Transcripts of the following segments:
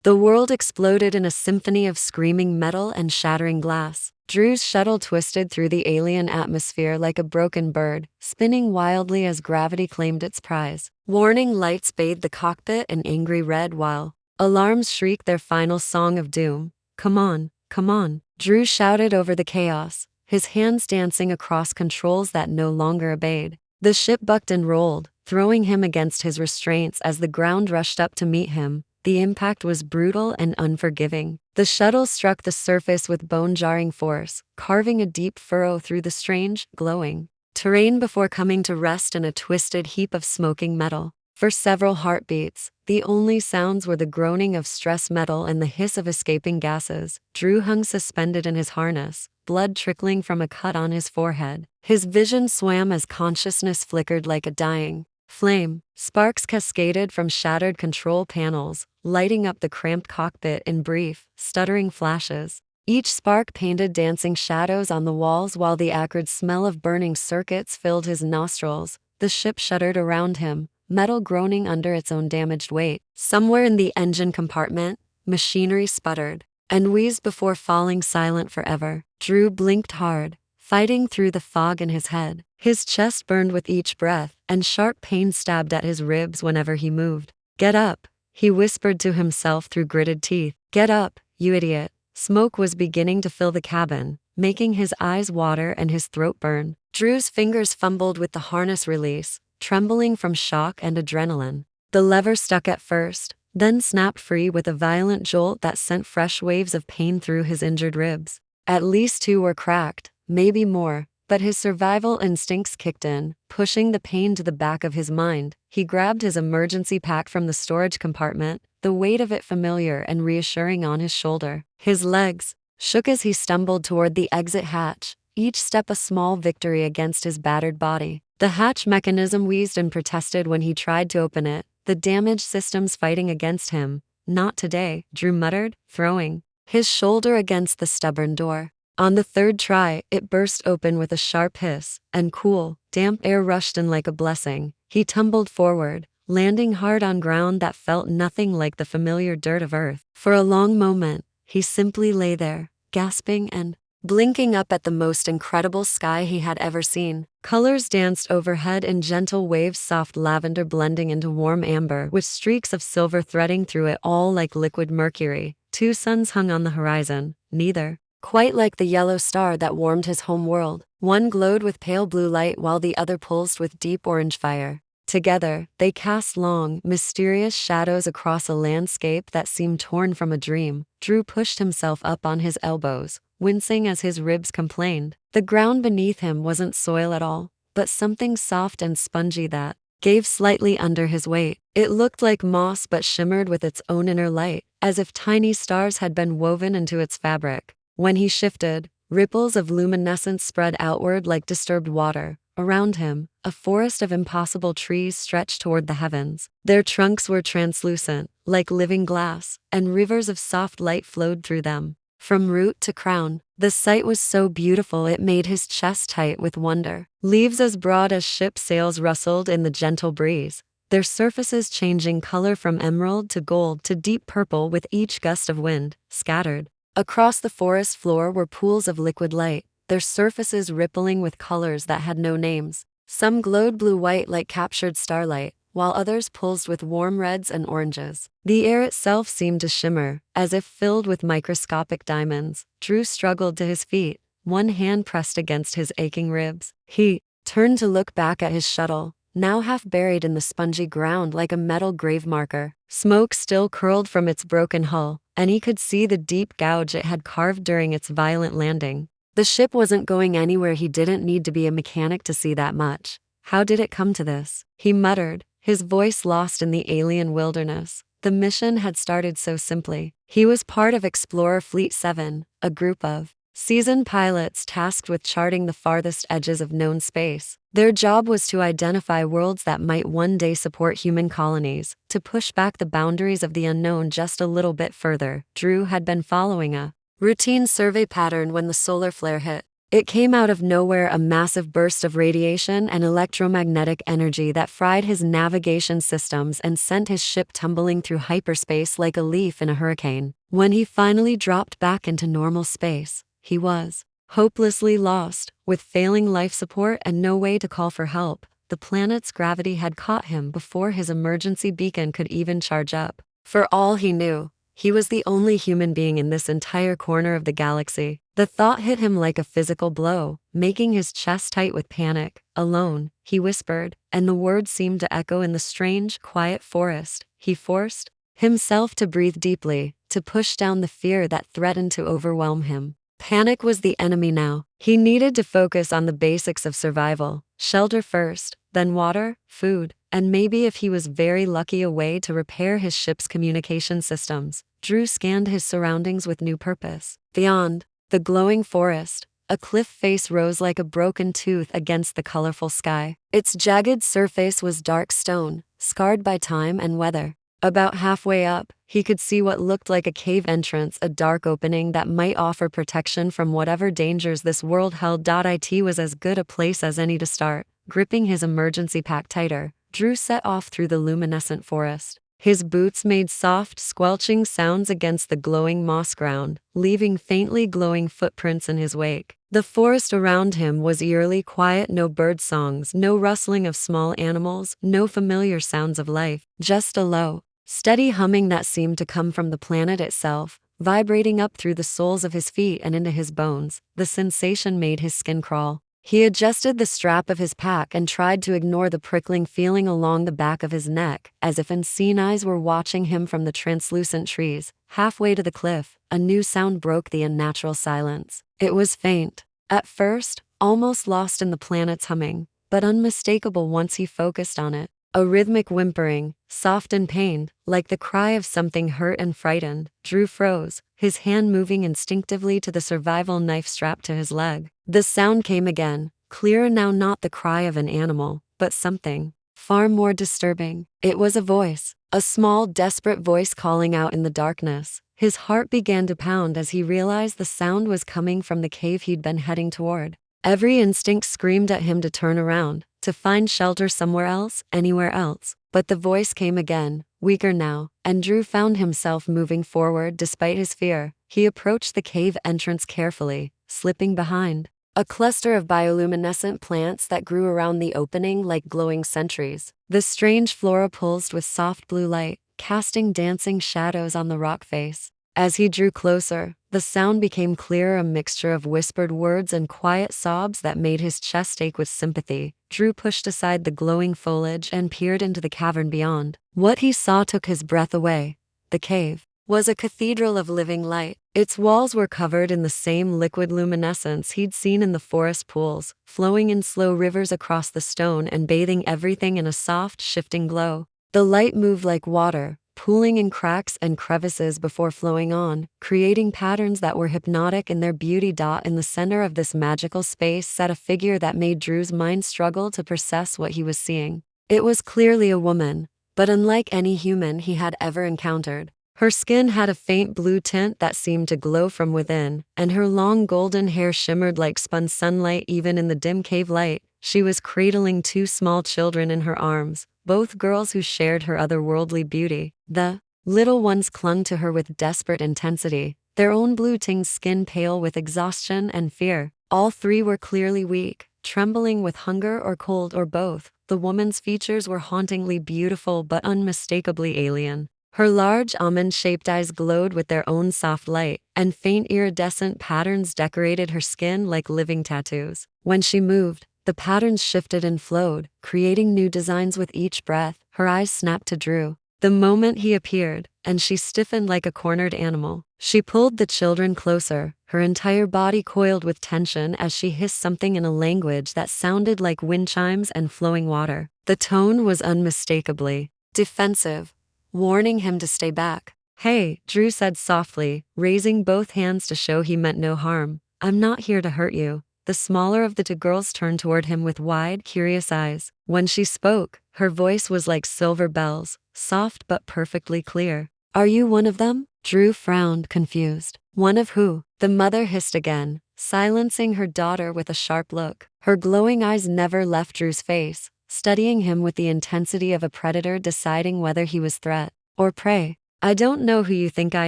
The world exploded in a symphony of screaming metal and shattering glass. Drew's shuttle twisted through the alien atmosphere like a broken bird, spinning wildly as gravity claimed its prize. Warning lights bathed the cockpit in angry red while alarms shrieked their final song of doom. Come on, come on, Drew shouted over the chaos, his hands dancing across controls that no longer obeyed. The ship bucked and rolled, throwing him against his restraints as the ground rushed up to meet him. The impact was brutal and unforgiving. The shuttle struck the surface with bone-jarring force, carving a deep furrow through the strange, glowing terrain before coming to rest in a twisted heap of smoking metal. For several heartbeats, the only sounds were the groaning of stress metal and the hiss of escaping gases. Drew hung suspended in his harness, blood trickling from a cut on his forehead. His vision swam as consciousness flickered like a dying flame. Sparks cascaded from shattered control panels, lighting up the cramped cockpit in brief, stuttering flashes. Each spark painted dancing shadows on the walls while the acrid smell of burning circuits filled his nostrils. The ship shuddered around him, metal groaning under its own damaged weight. Somewhere in the engine compartment, machinery sputtered and wheezed before falling silent forever. Drew blinked hard, fighting through the fog in his head. His chest burned with each breath, and sharp pain stabbed at his ribs whenever he moved. Get up, he whispered to himself through gritted teeth. Get up, you idiot. Smoke was beginning to fill the cabin, making his eyes water and his throat burn. Drew's fingers fumbled with the harness release, trembling from shock and adrenaline. The lever stuck at first, then snapped free with a violent jolt that sent fresh waves of pain through his injured ribs. At least 2 were cracked, maybe more, but his survival instincts kicked in, pushing the pain to the back of his mind. He grabbed his emergency pack from the storage compartment, the weight of it familiar and reassuring on his shoulder. His legs shook as he stumbled toward the exit hatch, each step a small victory against his battered body. The hatch mechanism wheezed and protested when he tried to open it, the damaged systems fighting against him. Not today, Drew muttered, throwing his shoulder against the stubborn door. On the 3rd try, it burst open with a sharp hiss, and cool, damp air rushed in like a blessing. He tumbled forward, landing hard on ground that felt nothing like the familiar dirt of Earth. For a long moment, he simply lay there, gasping and blinking up at the most incredible sky he had ever seen. Colors danced overhead in gentle waves, soft lavender blending into warm amber, with streaks of silver threading through it all like liquid mercury. 2 suns hung on the horizon, neither quite like the yellow star that warmed his home world. One glowed with pale blue light while the other pulsed with deep orange fire. Together, they cast long, mysterious shadows across a landscape that seemed torn from a dream. Drew pushed himself up on his elbows, wincing as his ribs complained. The ground beneath him wasn't soil at all, but something soft and spongy that gave slightly under his weight. It looked like moss but shimmered with its own inner light, as if tiny stars had been woven into its fabric. When he shifted, ripples of luminescence spread outward like disturbed water. Around him, a forest of impossible trees stretched toward the heavens. Their trunks were translucent, like living glass, and rivers of soft light flowed through them. From root to crown, the sight was so beautiful it made his chest tight with wonder. Leaves as broad as ship sails rustled in the gentle breeze, their surfaces changing color from emerald to gold to deep purple with each gust of wind. Scattered across the forest floor were pools of liquid light, their surfaces rippling with colors that had no names. Some glowed blue-white like captured starlight, while others pulsed with warm reds and oranges. The air itself seemed to shimmer, as if filled with microscopic diamonds. Drew struggled to his feet, one hand pressed against his aching ribs. He turned to look back at his shuttle, now half buried in the spongy ground like a metal grave marker. Smoke still curled from its broken hull, and he could see the deep gouge it had carved during its violent landing. The ship wasn't going anywhere. He didn't need to be a mechanic to see that much. How did it come to this? He muttered, his voice lost in the alien wilderness. The mission had started so simply. He was part of Explorer Fleet 7, a group of seasoned pilots tasked with charting the farthest edges of known space. Their job was to identify worlds that might one day support human colonies, to push back the boundaries of the unknown just a little bit further. Drew had been following a routine survey pattern when the solar flare hit. It came out of nowhere, a massive burst of radiation and electromagnetic energy that fried his navigation systems and sent his ship tumbling through hyperspace like a leaf in a hurricane. When he finally dropped back into normal space, he was hopelessly lost. With failing life support and no way to call for help, the planet's gravity had caught him before his emergency beacon could even charge up. For all he knew, he was the only human being in this entire corner of the galaxy. The thought hit him like a physical blow, making his chest tight with panic. Alone, he whispered, and the words seemed to echo in the strange, quiet forest. He forced himself to breathe deeply, to push down the fear that threatened to overwhelm him. Panic was the enemy now. He needed to focus on the basics of survival. Shelter first, then water, food, and maybe, if he was very lucky, a way to repair his ship's communication systems. Drew scanned his surroundings with new purpose. Beyond the glowing forest, a cliff face rose like a broken tooth against the colorful sky. Its jagged surface was dark stone, scarred by time and weather. About halfway up, he could see what looked like a cave entrance, a dark opening that might offer protection from whatever dangers this world held. It was as good a place as any to start. Gripping his emergency pack tighter, Drew set off through the luminescent forest. His boots made soft, squelching sounds against the glowing moss ground, leaving faintly glowing footprints in his wake. The forest around him was eerily quiet, no bird songs, no rustling of small animals, no familiar sounds of life, just a low, steady humming that seemed to come from the planet itself, vibrating up through the soles of his feet and into his bones. The sensation made his skin crawl. He adjusted the strap of his pack and tried to ignore the prickling feeling along the back of his neck, as if unseen eyes were watching him from the translucent trees. Halfway to the cliff, a new sound broke the unnatural silence. It was faint, at first, almost lost in the planet's humming, but unmistakable once he focused on it. A rhythmic whimpering, soft and pained, like the cry of something hurt and frightened. Drew froze, his hand moving instinctively to the survival knife strapped to his leg. The sound came again, clearer now, not the cry of an animal, but something far more disturbing. It was a voice, a small, desperate voice calling out in the darkness. His heart began to pound as he realized the sound was coming from the cave he'd been heading toward. Every instinct screamed at him to turn around, to find shelter somewhere else, anywhere else. But the voice came again, weaker now, and Drew found himself moving forward despite his fear. He approached the cave entrance carefully, slipping behind a cluster of bioluminescent plants that grew around the opening like glowing sentries. The strange flora pulsed with soft blue light, casting dancing shadows on the rock face. As he drew closer, the sound became clearer, a mixture of whispered words and quiet sobs that made his chest ache with sympathy. Drew pushed aside the glowing foliage and peered into the cavern beyond. What he saw took his breath away. The cave was a cathedral of living light. Its walls were covered in the same liquid luminescence he'd seen in the forest pools, flowing in slow rivers across the stone and bathing everything in a soft, shifting glow. The light moved like water, pooling in cracks and crevices before flowing on, creating patterns that were hypnotic in their beauty. In the center of this magical space sat a figure that made Drew's mind struggle to process what he was seeing. It was clearly a woman, but unlike any human he had ever encountered. Her skin had a faint blue tint that seemed to glow from within, and her long golden hair shimmered like spun sunlight even in the dim cave light. She was cradling two small children in her arms, both girls who shared her otherworldly beauty. The little ones clung to her with desperate intensity, their own blue-tinged skin pale with exhaustion and fear. All three were clearly weak, trembling with hunger or cold or both. The woman's features were hauntingly beautiful but unmistakably alien. Her large almond-shaped eyes glowed with their own soft light, and faint iridescent patterns decorated her skin like living tattoos. When she moved, the patterns shifted and flowed, creating new designs with each breath. Her eyes snapped to Drew the moment he appeared, and she stiffened like a cornered animal. She pulled the children closer, her entire body coiled with tension as she hissed something in a language that sounded like wind chimes and flowing water. The tone was unmistakably defensive, warning him to stay back. "Hey," Drew said softly, raising both hands to show he meant no harm. "I'm not here to hurt you." The smaller of the two girls turned toward him with wide, curious eyes. When she spoke, her voice was like silver bells, soft but perfectly clear. "Are you one of them?" Drew frowned, confused. "One of who?" The mother hissed again, silencing her daughter with a sharp look. Her glowing eyes never left Drew's face, studying him with the intensity of a predator deciding whether he was threat or prey. I don't know who you think I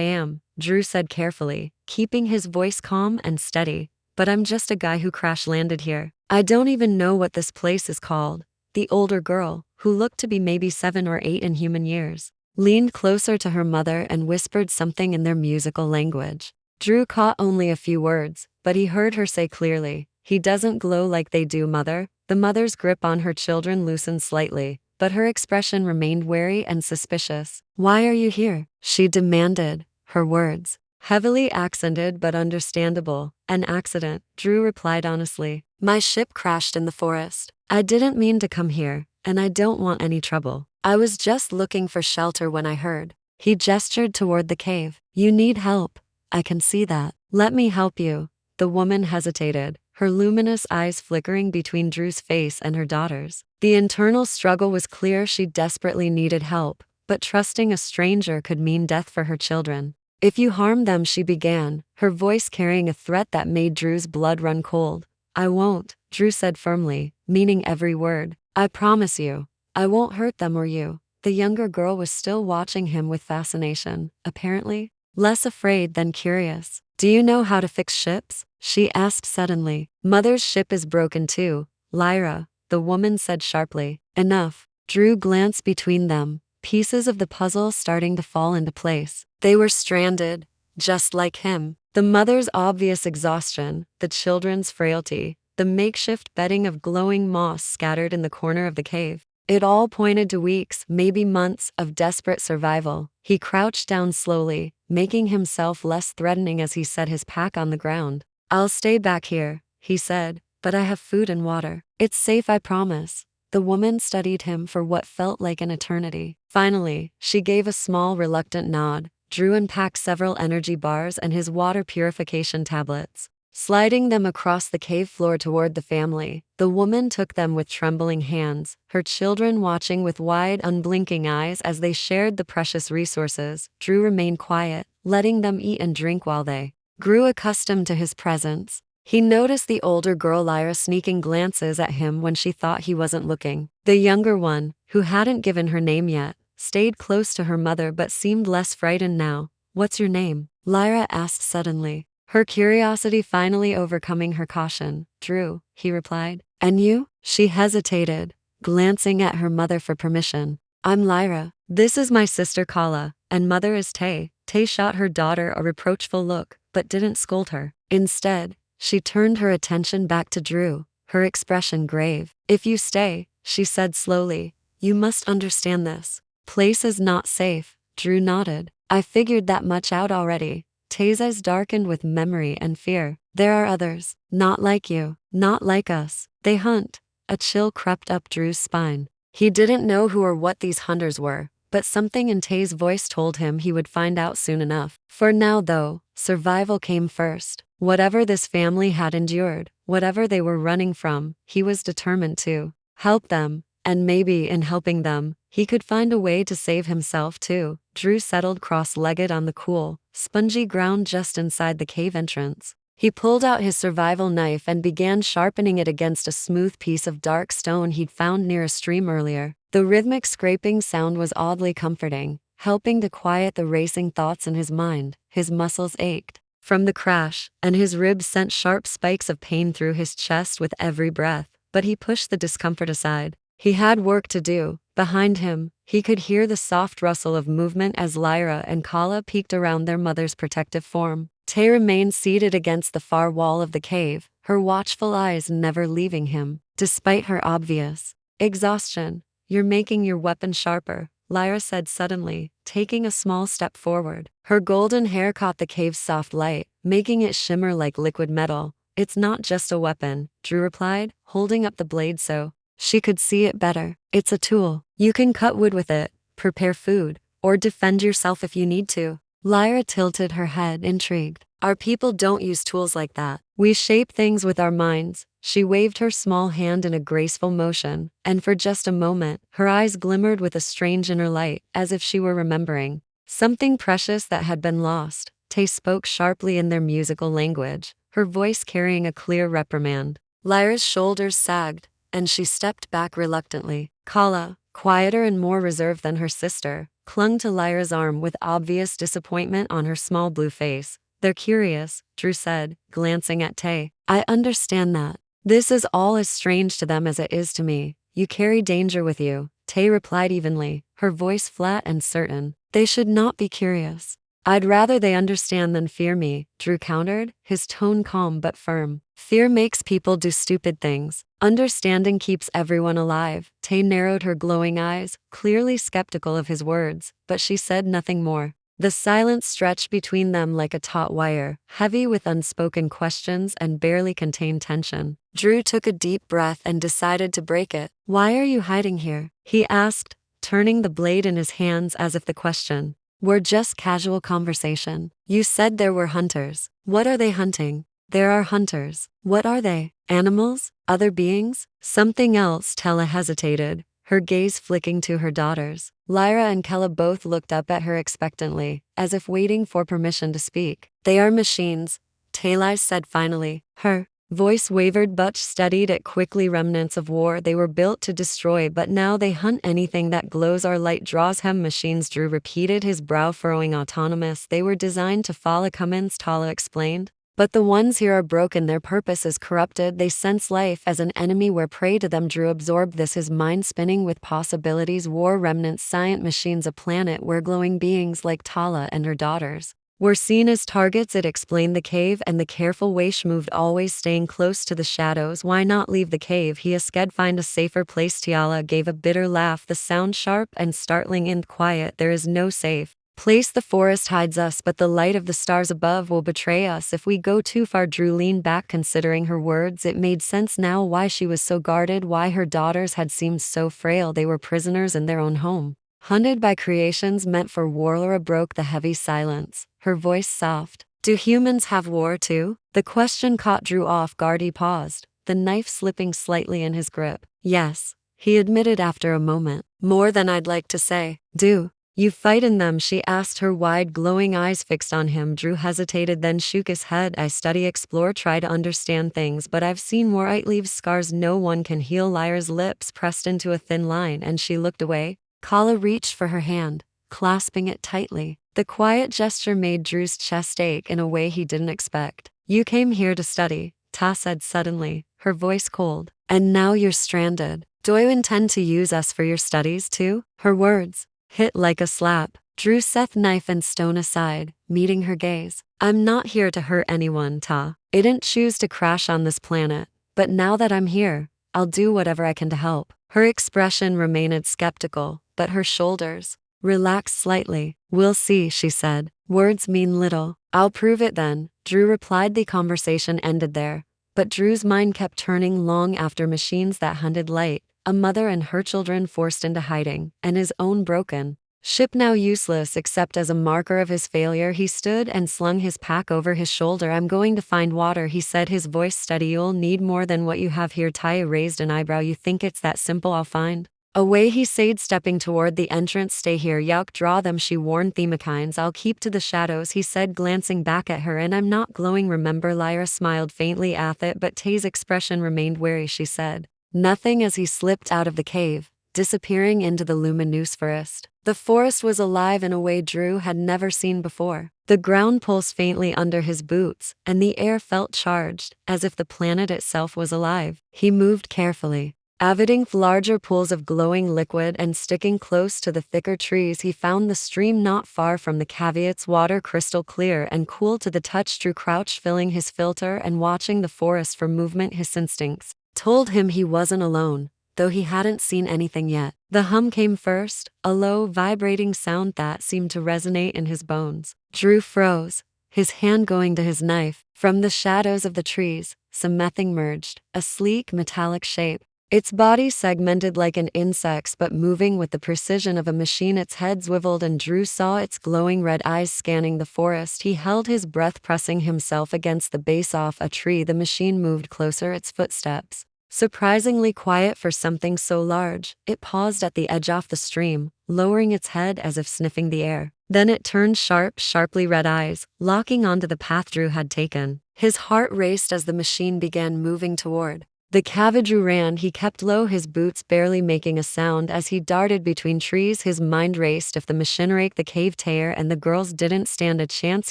am, Drew said carefully, keeping his voice calm and steady, but I'm just a guy who crash-landed here. I don't even know what this place is called. The older girl, who looked to be maybe 7 or 8 in human years, leaned closer to her mother and whispered something in their musical language. Drew caught only a few words, but he heard her say clearly, "He doesn't glow like they do, Mother." The mother's grip on her children loosened slightly, but her expression remained wary and suspicious. "Why are you here?" she demanded, her words heavily accented but understandable. "An accident," Drew replied honestly. "My ship crashed in the forest. I didn't mean to come here, and I don't want any trouble. I was just looking for shelter when I heard." He gestured toward the cave. "You need help. I can see that. Let me help you." The woman hesitated, her luminous eyes flickering between Drew's face and her daughter's. The internal struggle was clear. She desperately needed help, but trusting a stranger could mean death for her children. "If you harm them," she began, her voice carrying a threat that made Drew's blood run cold. "I won't," Drew said firmly, meaning every word. "I promise you. I won't hurt them or you." The younger girl was still watching him with fascination, apparently less afraid than curious. "Do you know how to fix ships?" she asked suddenly. "Mother's ship is broken too, Lyra," the woman said sharply. "Enough." Drew glanced between them, pieces of the puzzle starting to fall into place. They were stranded, just like him. The mother's obvious exhaustion, the children's frailty, the makeshift bedding of glowing moss scattered in the corner of the cave. It all pointed to weeks, maybe months, of desperate survival. He crouched down slowly, making himself less threatening as he set his pack on the ground. "I'll stay back here," he said, "but I have food and water. It's safe, I promise." The woman studied him for what felt like an eternity. Finally, she gave a small, reluctant nod. Drew unpacked several energy bars and his water purification tablets. Sliding them across the cave floor toward the family, the woman took them with trembling hands, her children watching with wide, unblinking eyes as they shared the precious resources. Drew remained quiet, letting them eat and drink while they grew accustomed to his presence. He noticed the older girl Lyra sneaking glances at him when she thought he wasn't looking. The younger one, who hadn't given her name yet, stayed close to her mother but seemed less frightened now. "What's your name?" Lyra asked suddenly, her curiosity finally overcoming her caution. "Drew," he replied. "And you?" She hesitated, glancing at her mother for permission. "I'm Lyra. This is my sister Kala, and mother is Tay." Tay shot her daughter a reproachful look, but didn't scold her. Instead, she turned her attention back to Drew, her expression grave. "If you stay," she said slowly, "you must understand this place is not safe." Drew nodded. "I figured that much out already." Tay's eyes darkened with memory and fear. "There are others, not like you, not like us. They hunt." A chill crept up Drew's spine. He didn't know who or what these hunters were, but something in Tay's voice told him he would find out soon enough. For now, though, survival came first. Whatever this family had endured, whatever they were running from, he was determined to help them, and maybe in helping them, he could find a way to save himself too. Drew settled cross-legged on the cool, spongy ground just inside the cave entrance. He pulled out his survival knife and began sharpening it against a smooth piece of dark stone he'd found near a stream earlier. The rhythmic scraping sound was oddly comforting, helping to quiet the racing thoughts in his mind. His muscles ached from the crash, and his ribs sent sharp spikes of pain through his chest with every breath, but he pushed the discomfort aside. He had work to do. Behind him, he could hear the soft rustle of movement as Lyra and Kala peeked around their mother's protective form. Tay remained seated against the far wall of the cave, her watchful eyes never leaving him. Despite her obvious exhaustion, "You're making your weapon sharper," Lyra said suddenly, taking a small step forward. Her golden hair caught the cave's soft light, making it shimmer like liquid metal. "It's not just a weapon," Drew replied, holding up the blade so she could see it better. "It's a tool. You can cut wood with it, prepare food, or defend yourself if you need to." Lyra tilted her head, intrigued. "Our people don't use tools like that. We shape things with our minds." She waved her small hand in a graceful motion, and for just a moment, her eyes glimmered with a strange inner light, as if she were remembering something precious that had been lost. Tay spoke sharply in their musical language, her voice carrying a clear reprimand. Lyra's shoulders sagged, and she stepped back reluctantly. Kala, quieter and more reserved than her sister, clung to Lyra's arm with obvious disappointment on her small blue face. They're curious, Drew said, glancing at Tay. I understand that. This is all as strange to them as it is to me. You carry danger with you, Tay replied evenly, her voice flat and certain. They should not be curious. I'd rather they understand than fear me, Drew countered, his tone calm but firm. Fear makes people do stupid things. Understanding keeps everyone alive. Tay narrowed her glowing eyes, clearly skeptical of his words, but she said nothing more. The silence stretched between them like a taut wire, heavy with unspoken questions and barely contained tension. Drew took a deep breath and decided to break it. Why are you hiding here? He asked, turning the blade in his hands as if the question were just casual conversation. You said there were hunters. What are they hunting? There are hunters. What are they? Animals? Other beings? Something else, Tella hesitated, her gaze flicking to her daughters. Lyra and Kella both looked up at her expectantly, as if waiting for permission to speak. They are machines, Talai said finally. Her voice wavered but steadied it quickly. Remnants of war they were built to destroy, but now they hunt anything that glows or light draws them. Machines, Drew repeated, his brow furrowing. Autonomous, they were designed to follow commands, Tala explained. But the ones here are broken, their purpose is corrupted. They sense life as an enemy, we're prey to them. Drew absorbed this, his mind spinning with possibilities. War remnants, science machines, a planet where glowing beings like Tala and her daughters were seen as targets. It explained the cave and the careful way she moved, always staying close to the shadows. Why not leave the cave? He asked. Find a safer place. Tiala gave a bitter laugh, the sound sharp and startling and quiet. There is no safe place. The forest hides us, but the light of the stars above will betray us if we go too far. Drew leaned back, considering her words. It made sense now why she was so guarded, why her daughters had seemed so frail. They were prisoners in their own home, hunted by creations meant for war. Laura broke the heavy silence, her voice soft. Do humans have war too? The question caught Drew off guard. He paused, the knife slipping slightly in his grip. Yes, he admitted after a moment. More than I'd like to say. Do you fight in them? She asked, her wide glowing eyes fixed on him. Drew hesitated, then shook his head. I study, explore, try to understand things, but I've seen war. It leaves scars no one can heal. Lyra's lips pressed into a thin line and she looked away. Kala reached for her hand, clasping it tightly. The quiet gesture made Drew's chest ache in a way he didn't expect. You came here to study, Ta said suddenly, her voice cold. And now you're stranded. Do you intend to use us for your studies too? Her words hit like a slap. Drew set knife and stone aside, meeting her gaze. I'm not here to hurt anyone, Ta. I didn't choose to crash on this planet, but now that I'm here, I'll do whatever I can to help. Her expression remained skeptical, but her shoulders relaxed slightly. We'll see, she said. Words mean little. I'll prove it then, Drew replied. The conversation ended there, but Drew's mind kept turning long after. Machines that hunted light, a mother and her children forced into hiding, and his own broken ship now useless except as a marker of his failure. He stood and slung his pack over his shoulder. I'm going to find water, he said, his voice steady. You'll need more than what you have here. Taya raised an eyebrow. You think it's that simple? I'll find a way, he said, stepping toward the entrance. Stay here, Yauk, draw them, she warned. Themikines, I'll keep to the shadows, he said, glancing back at her. And I'm not glowing, remember? Lyra smiled faintly at it, but Tay's expression remained wary. She said nothing as he slipped out of the cave, disappearing into the luminous forest. The forest was alive in a way Drew had never seen before. The ground pulsed faintly under his boots, and the air felt charged, as if the planet itself was alive. He moved carefully, avoiding larger pools of glowing liquid and sticking close to the thicker trees. He found the stream not far from the cave, its water crystal clear and cool to the touch. Drew crouched, filling his filter and watching the forest for movement. His instincts told him he wasn't alone, though he hadn't seen anything yet. The hum came first, a low, vibrating sound that seemed to resonate in his bones. Drew froze, his hand going to his knife. From the shadows of the trees, something emerged, a sleek, metallic shape. Its body segmented like an insect's but moving with the precision of a machine. Its head swiveled and Drew saw its glowing red eyes scanning the forest. He held his breath, pressing himself against the base of a tree. The machine moved closer, its footsteps Surprisingly quiet for something so large, it paused at the edge of the stream, lowering its head as if sniffing the air. Then it turned sharply red eyes, locking onto the path Drew had taken. His heart raced as the machine began moving toward. The Cavadru ran, he kept low, his boots barely making a sound as he darted between trees. His mind raced. If the machine raked the cave tear and the girls didn't stand a chance,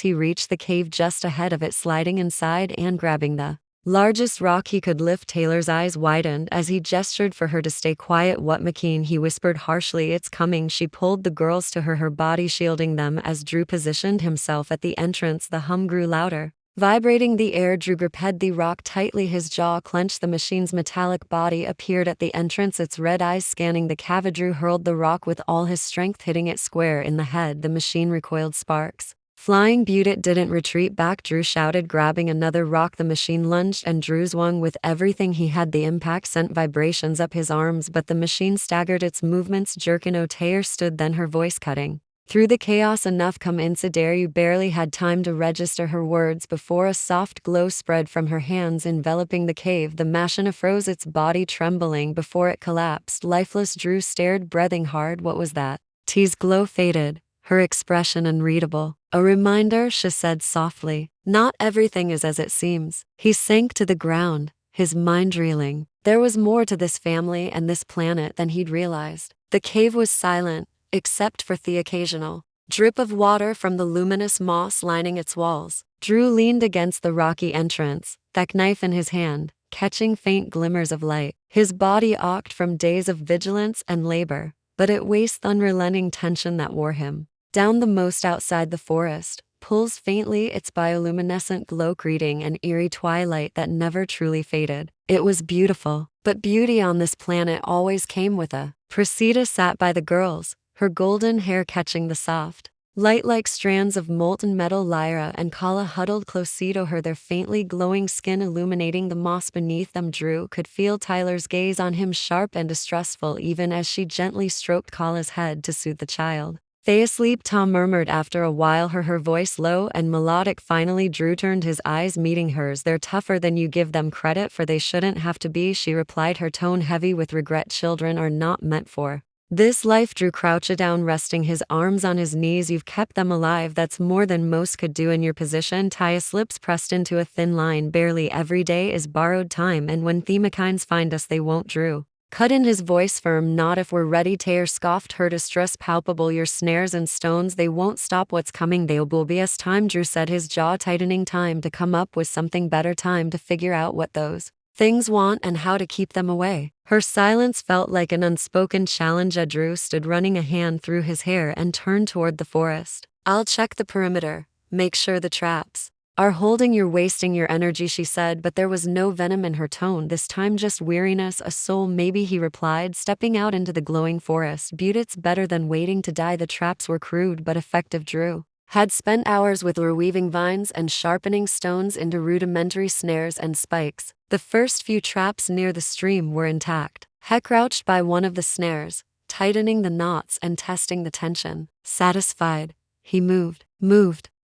he reached the cave just ahead of it, sliding inside and grabbing the largest rock he could lift. Taylor's eyes widened as he gestured for her to stay quiet. What, McKean? He whispered harshly. It's coming. She pulled the girls to her, her body shielding them as Drew positioned himself at the entrance. The hum grew louder, vibrating the air. Drew gripped the rock tightly, his jaw clenched. The machine's metallic body appeared at the entrance, its red eyes scanning the cave. Drew hurled the rock with all his strength, hitting it square in the head. The machine recoiled, sparks flying. It didn't retreat back, Drew shouted, grabbing another rock. The machine lunged and Drew swung with everything he had. The impact sent vibrations up his arms, but the machine staggered, its movements jerking. O'Tayer stood then, her voice cutting through the chaos. Enough, come inside. You barely had time to register her words before a soft glow spread from her hands, enveloping the cave. The machine froze, its body trembling before it collapsed. Lifeless, Drew stared, breathing hard. What was that? T's glow faded, her expression unreadable. A reminder, she said softly. Not everything is as it seems. He sank to the ground, his mind reeling. There was more to this family and this planet than he'd realized. The cave was silent, except for the occasional drip of water from the luminous moss lining its walls. Drew leaned against the rocky entrance, that knife in his hand, catching faint glimmers of light. His body ached from days of vigilance and labor, but it faced the unrelenting tension that wore him down. The most outside the forest pulsed faintly, its bioluminescent glow creating an eerie twilight that never truly faded. It was beautiful, but beauty on this planet always came with a Cressida sat by the girls, her golden hair catching the soft light like strands of molten metal. Lyra and Kala huddled close to her, their faintly glowing skin illuminating the moss beneath them. Drew could feel Tyler's gaze on him, sharp and distrustful, even as she gently stroked Kala's head to soothe the child. Stay asleep, Tom murmured after a while, her voice low and melodic. Finally, Drew turned, his eyes meeting hers. They're tougher than you give them credit for. They shouldn't have to be, she replied, her tone heavy with regret. Children are not meant for this life. Drew crouched down, resting his arms on his knees. You've kept them alive. That's more than most could do in your position. Ty's lips pressed into a thin line. Barely every day is borrowed time, and when Themikines find us, they won't. Drew cut in, his voice firm. Not if we're ready. Taylor scoffed, her distress palpable. Your snares and stones, they won't stop what's coming. They will be us. Time, Drew said, his jaw tightening. Time to come up with something better. Time to figure out what those things want and how to keep them away. Her silence felt like an unspoken challenge. Drew stood, running a hand through his hair, and turned toward the forest. I'll check the perimeter, make sure the traps are holding. You're wasting your energy, she said, but there was no venom in her tone this time, just weariness. A soul, maybe, he replied, stepping out into the glowing forest. It's better than waiting to die. The traps were crude but effective. Drew had spent hours with reweaving vines and sharpening stones into rudimentary snares and spikes. The first few traps near the stream were intact. He crouched by one of the snares, tightening the knots and testing the tension. Satisfied, he moved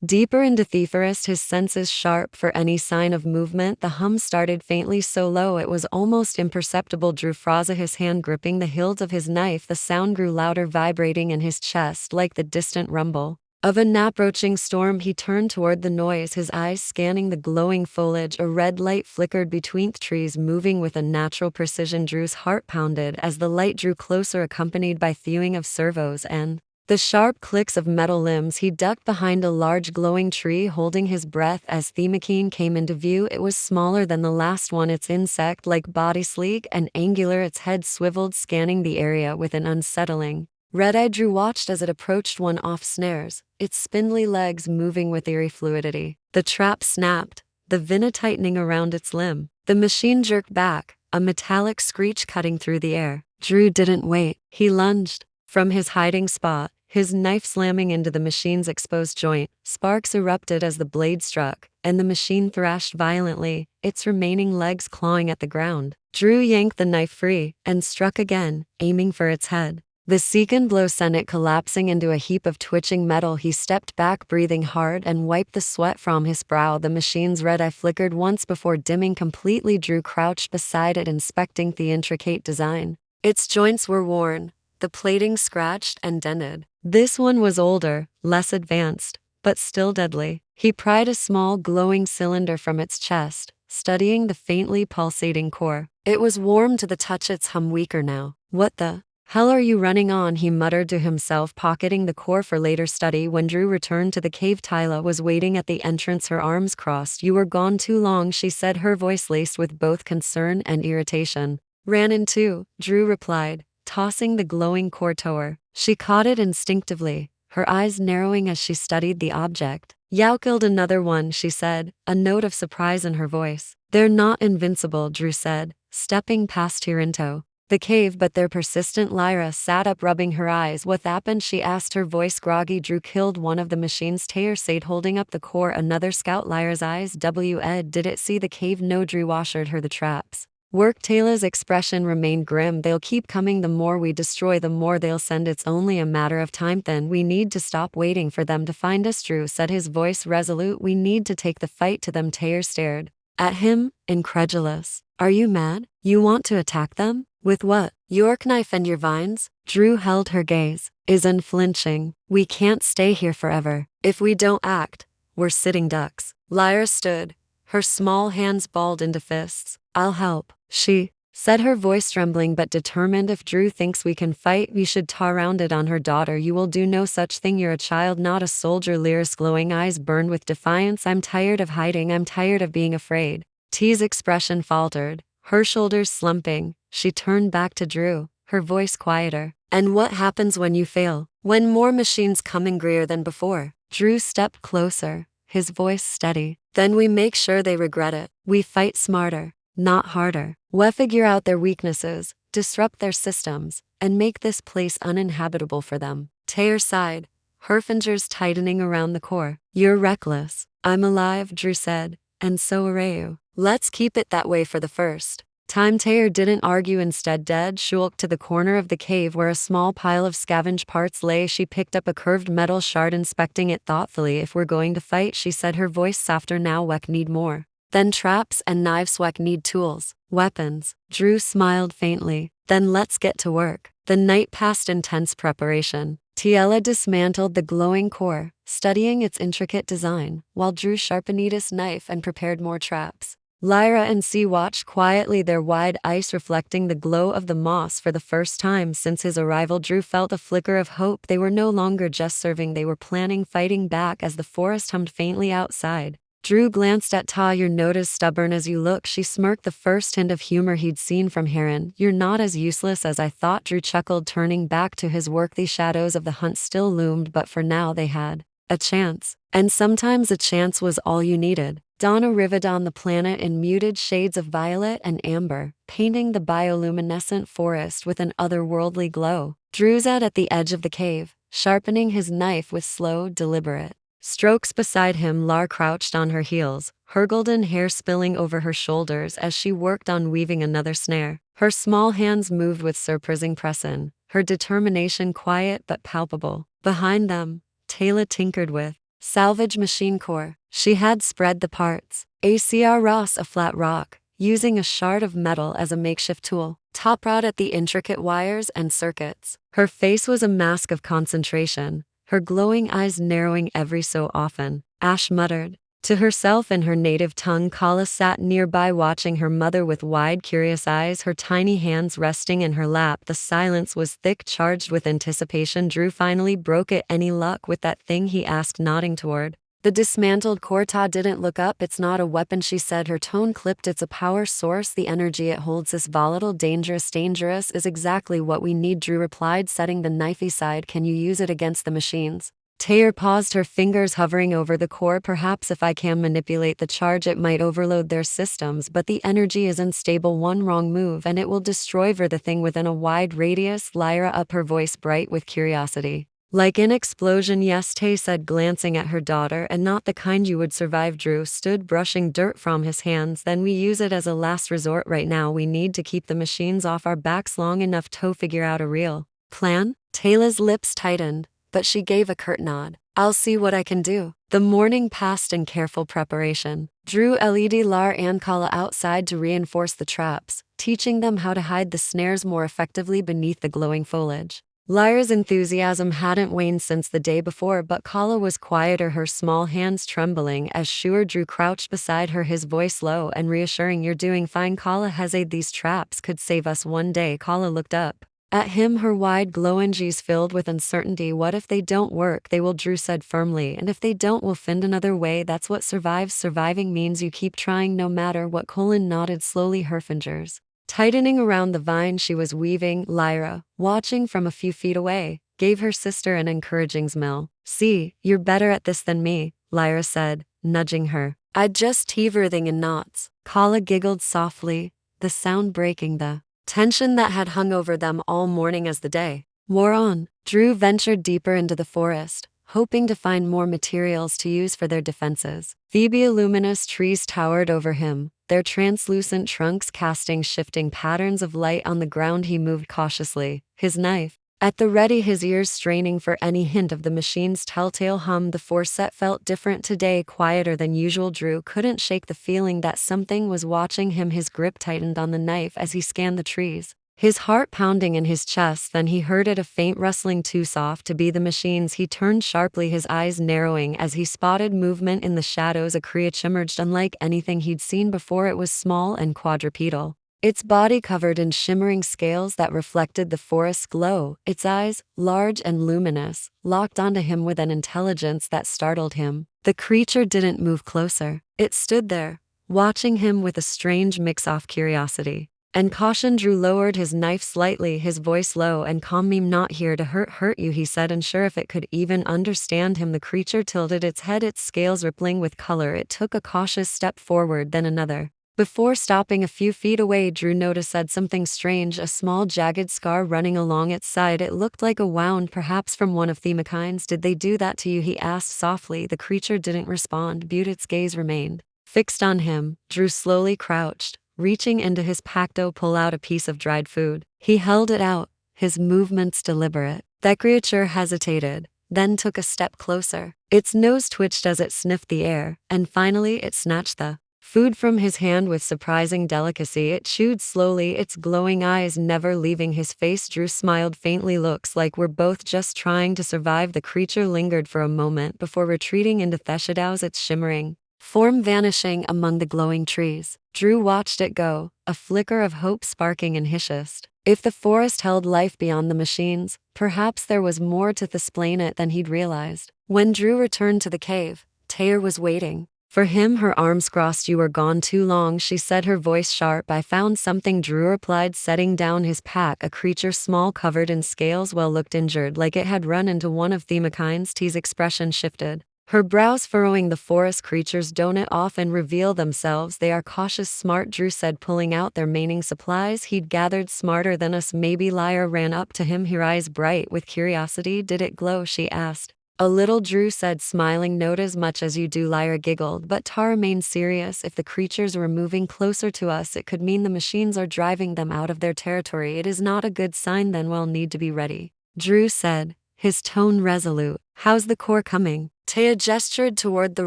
deeper into the forest, his senses sharp for any sign of movement. The hum started faintly, so low it was almost imperceptible. Drew froze, his hand gripping the hilt of his knife. The sound grew louder, vibrating in his chest like the distant rumble of an approaching storm. He turned toward the noise, his eyes scanning the glowing foliage. A red light flickered between the trees, moving with unnatural precision. Drew's heart pounded as the light drew closer, accompanied by thewing of servos and the sharp clicks of metal limbs. He ducked behind a large glowing tree, holding his breath as Themikine came into view. It was smaller than the last one, its insect-like body sleek and angular, its head swiveled, scanning the area with an unsettling red-eye. Drew watched as it approached one off snares, its spindly legs moving with eerie fluidity. The trap snapped, the vina tightening around its limb. The machine jerked back, a metallic screech cutting through the air. Drew didn't wait. He lunged from his hiding spot, his knife slamming into the machine's exposed joint. Sparks erupted as the blade struck, and the machine thrashed violently, its remaining legs clawing at the ground. Drew yanked the knife free and struck again, aiming for its head. The second blow sent it collapsing into a heap of twitching metal. He stepped back, breathing hard, and wiped the sweat from his brow. The machine's red eye flickered once before dimming completely. Drew crouched beside it, inspecting the intricate design. Its joints were worn, the plating scratched and dented. This one was older, less advanced, but still deadly. He pried a small glowing cylinder from its chest, studying the faintly pulsating core. It was warm to the touch, its hum weaker now. "What the hell are you running on?" he muttered to himself, pocketing the core for later study. When Drew returned to the cave, Tyla was waiting at the entrance, her arms crossed. "You were gone too long," she said, her voice laced with both concern and irritation. "Ran into," Drew replied, tossing the glowing core to her. She caught it instinctively, her eyes narrowing as she studied the object. "Yao killed another one," she said, a note of surprise in her voice. "They're not invincible," Drew said, stepping past Hirinto. "The cave, but they're persistent." Lyra sat up, rubbing her eyes. "What happened?" she asked, her voice groggy. "Drew killed one of the machines," Taylor said, holding up the core. "Another scout." Lyra's eyes Ed, "Did it see the cave?" "No," Drew assured her. "The traps work." Taylor's expression remained grim. "They'll keep coming. The more we destroy, the more they'll send. It's only a matter of time. Then we need to stop waiting for them to find us," Drew said, his voice resolute. "We need to take the fight to them." Taylor stared at him, incredulous. "Are you mad? You want to attack them? With what? Your knife and your vines?" Drew held her gaze, is unflinching. "We can't stay here forever. If we don't act, we're sitting ducks." Lyra stood, her small hands balled into fists. "I'll help," she said, her voice trembling but determined. "If Drew thinks we can fight, we should round it on her daughter." "You will do no such thing. You're a child, not a soldier." Lyra's glowing eyes burned with defiance. "I'm tired of hiding. I'm tired of being afraid." T's expression faltered, her shoulders slumping. She turned back to Drew, her voice quieter. "And what happens when you fail? When more machines come angrier than before?" Drew stepped closer, his voice steady. "Then we make sure they regret it. We fight smarter, not harder. We figure out their weaknesses, disrupt their systems, and make this place uninhabitable for them." Taylor sighed, her fingers tightening around the core. "You're reckless." "I'm alive," Drew said, "and so are you. Let's keep it that way for the first time." Taylor didn't argue. Instead, she walked to the corner of the cave where a small pile of scavenged parts lay. She picked up a curved metal shard, inspecting it thoughtfully. "If we're going to fight," she said, her voice softer now, "we need more than traps and knives. We need tools, weapons." Drew smiled faintly. "Then let's get to work." The night passed in tense preparation. Tiela dismantled the glowing core, studying its intricate design, while Drew sharpened his knife and prepared more traps. Lyra and C watched quietly, their wide eyes reflecting the glow of the moss. For the first time since his arrival, Drew felt a flicker of hope. They were no longer just serving, they were planning, fighting back. As the forest hummed faintly outside, Drew glanced at Ta. "You're not as stubborn as you look," she smirked, the first hint of humor he'd seen from Heron. "You're not as useless as I thought." Drew chuckled, turning back to his work. The shadows of the hunt still loomed, but for now they had a chance. And sometimes a chance was all you needed. Dawn arrived on the planet in muted shades of violet and amber, painting the bioluminescent forest with an otherworldly glow. Drew sat at the edge of the cave, sharpening his knife with slow, deliberate strokes. Beside him, Lar crouched on her heels, her golden hair spilling over her shoulders as she worked on weaving another snare. Her small hands moved with surprising precision, her determination quiet but palpable. Behind them, Taylor tinkered with salvage machine core. She had spread the parts, ACR Ross, a flat rock, using a shard of metal as a makeshift tool. Top out at the intricate wires and circuits. Her face was a mask of concentration, her glowing eyes narrowing every so often. Ash muttered to herself in her native tongue. Kala sat nearby, watching her mother with wide, curious eyes, her tiny hands resting in her lap. The silence was thick, charged with anticipation. Drew finally broke it. "Any luck with that thing?" he asked, nodding toward the dismantled core. Ta didn't look up. "It's not a weapon," she said, her tone clipped. "It's a power source. The energy it holds is volatile, dangerous is exactly what we need," Drew replied, setting the knife aside. "Can you use it against the machines?" Taylor paused, her fingers hovering over the core. "Perhaps if I can manipulate the charge, it might overload their systems, but the energy is unstable. One wrong move and it will destroy the thing within a wide radius." Lyra up, her voice bright with curiosity. "Like an explosion?" "Yes," Tay said, glancing at her daughter. "And not the kind you would survive." Drew stood, brushing dirt from his hands. "Then we use it as a last resort. Right now we need to keep the machines off our backs long enough to figure out a real plan? Taylor's lips tightened, but she gave a curt nod. I'll see what I can do. The morning passed in careful preparation. Drew led Lar and Kala outside to reinforce the traps, teaching them how to hide the snares more effectively beneath the glowing foliage. Lar's enthusiasm hadn't waned since the day before, but Kala was quieter, her small hands trembling as Drew crouched beside her, his voice low and reassuring. You're doing fine, Kala hesitated. These traps could save us one day. Kala looked up at him, her wide glowing eyes filled with uncertainty. What if they don't work? They will, Drew said firmly, and if they don't, we'll find another way. That's what survives. Surviving means you keep trying no matter what. Colin nodded slowly, her fingers tightening around the vine she was weaving. Lyra, watching from a few feet away, gave her sister an encouraging smile. See, you're better at this than me, Lyra said, nudging her. I'd just teething in knots. Kala giggled softly, the sound breaking the tension that had hung over them all morning. As the day wore on, Drew ventured deeper into the forest, hoping to find more materials to use for their defenses. The luminous trees towered over him, their translucent trunks casting shifting patterns of light on the ground. He moved cautiously, his knife at the ready, his ears straining for any hint of the machine's telltale hum. The forest felt different today, quieter than usual. Drew couldn't shake the feeling that something was watching him. His grip tightened on the knife as he scanned the trees, his heart pounding in his chest. Then he heard it, a faint rustling too soft to be the machines. He turned sharply, his eyes narrowing as he spotted movement in the shadows. A creature emerged unlike anything he'd seen before. It was small and quadrupedal, its body covered in shimmering scales that reflected the forest's glow. Its eyes, large and luminous, locked onto him with an intelligence that startled him. The creature didn't move closer. It stood there, watching him with a strange mix of curiosity and caution. Drew lowered his knife slightly, his voice low and calm. I'm not here to hurt you, he said, unsure if it could even understand him. The creature tilted its head, its scales rippling with color. It took a cautious step forward, then another. Before stopping a few feet away, Drew noticed something strange, a small jagged scar running along its side. It looked like a wound, perhaps from one of the machines. Did they do that to you? He asked softly. The creature didn't respond, but its gaze remained fixed on him. Drew slowly crouched, reaching into his pack-o pull out a piece of dried food. He held it out, his movements deliberate. That creature hesitated, then took a step closer. Its nose twitched as it sniffed the air, and finally it snatched the food from his hand with surprising delicacy. It chewed slowly, its glowing eyes never leaving his face. Drew smiled faintly. Looks like we're both just trying to survive. The creature lingered for a moment before retreating into the shadows, its shimmering form vanishing among the glowing trees. Drew watched it go, a flicker of hope sparking in his chest. If the forest held life beyond the machines, perhaps there was more to explain it than he'd realized. When Drew returned to the cave, Taylor was waiting for him, her arms crossed. You were gone too long, she said, her voice sharp. I found something, Drew replied, setting down his pack. A creature small, covered in scales, looked injured, like it had run into one of the machines. T's expression shifted, her brows furrowing. The forest creatures don't often reveal themselves. They are cautious, smart, Drew said, pulling out their remaining supplies he'd gathered. Smarter than us, maybe. Lyra ran up to him, her eyes bright with curiosity. Did it glow, she asked. A little, Drew said, smiling. Not as much as you do, Lyra giggled, but Ta remained serious. If the creatures were moving closer to us, it could mean the machines are driving them out of their territory. It is not a good sign. Then we'll need to be ready, Drew said, his tone resolute. How's the core coming? Taya gestured toward the